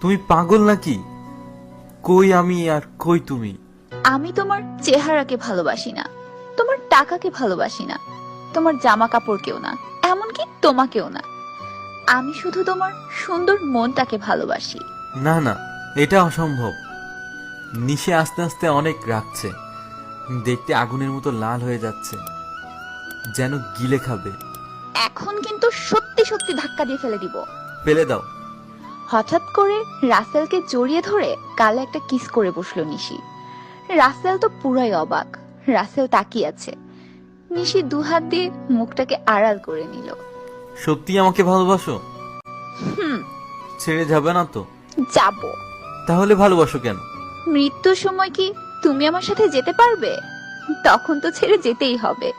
তুমি পাগল নাকি? কই আমি আর কই তুমি? আমি তোমার চেহারাকে ভালোবাসি না, তোমার টাকাকে ভালোবাসি না, তোমার জামা কাপড়কেও না, এমনকি তোমাকেও না। আমি শুধু তোমার সুন্দর মনটাকে ভালোবাসি। না না, এটা অসম্ভব। নিশে আস্তে আস্তে অনেক রাখছে, দেখতে আগুনের মতো লাল হয়ে যাচ্ছে, যেন গিলে খাবে। এখন কিন্তু সত্যি সত্যি ধাক্কা দিয়ে ফেলে দিব। ফেলে দাও। হঠাৎ করে রাসেলকে জড়িয়ে ধরে গালে একটা কিস করে বসলো নিশি। রাসেল তো পুরাই অবাক। রাসেল তাকিয়ে আছে। নিশি দুহাত দিয়ে মুখটাকে আড়াল করে নিল। সত্যি আমাকে ভালোবাসো? হুম। ছেড়ে যাবে না তো? যাব। তাহলে ভালোবাসো কেন? মৃত্যুর সময় কি তুমি আমার সাথে যেতে পারবে? তখন তো ছেড়ে যেতেই হবে।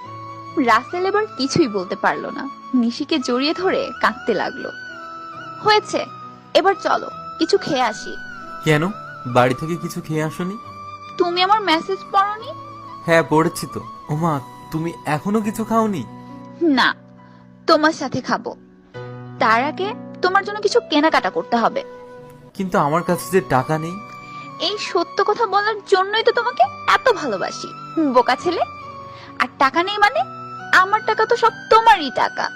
রাসেল এবার কিছুই বলতে পারলো না, নিশিকে জড়িয়ে ধরে কাঁদতে লাগলো। হয়েছে, এবার চলো কিছু খেয়ে আসি। কেন, বাড়ি থেকে কিছু খেয়ে আসোনি? তুমি আমার মেসেজ পড়োনি? হ্যাঁ পড়েছি তো। ওমা, তুমি এখনো কিছু খাওনি? না, তোমার সাথে খাবো। তার আগে তোমার জন্য কিছু কেনাকাটা করতে হবে। কিন্তু আমার কাছে যে টাকা নেই। এই সত্য কথা বলার জন্যই তো তোমাকে এত ভালোবাসি, বোকা ছেলে। আর টাকা নেই মানে? আমার টাকা তো সব তোমারই টাকা।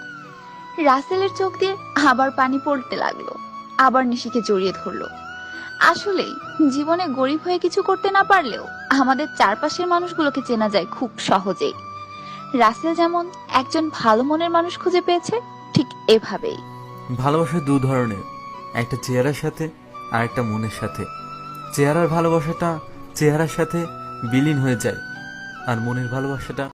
রাসেলের চোখ দিয়ে আবার পানি পড়তে লাগলো। আবার নিশিকে জড়িয়ে ধরলো। আসলেই জীবনে গরিব হয়ে কিছু করতে না পারলেও আমাদের চারপাশের মানুষগুলোকে চেনা যায় খুব সহজেই। রাসেল যেমন একজন ভালো মনের মানুষ খুঁজে পেয়েছে, ঠিক এভাবেই। ভালোবাসা দু ধরনের, একটা চেহারার সাথে আর একটা মনের সাথে। চেহারার ভালোবাসাটা চেহারার সাথে বিলীন হয়ে যায়, আর মনের ভালোবাসাটা